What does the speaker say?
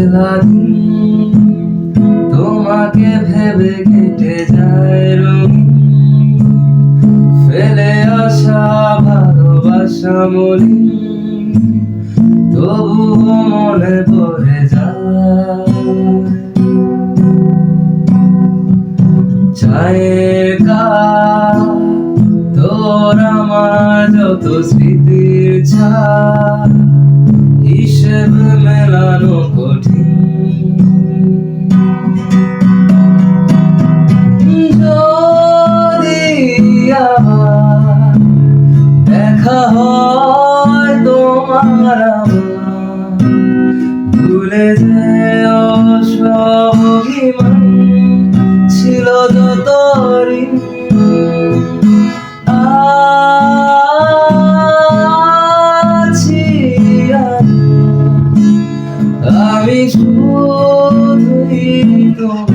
অচেনা দিন তোমাকে ভেবে কেটে যায় রঙিন, ফেলে আসা ভালোবাসা মলিন, তবুও মনে পড়ে যায়। চায়ের কাপ তোর আমার যত স্মৃতির ছাপ, হিসেব মেলানো কঠিন। যদি আবার দেখা হয় তোমার আমার, ভুলে যেও সব অভিমান ছিল যত ঋণ। আছি আমি শুধুই তোমার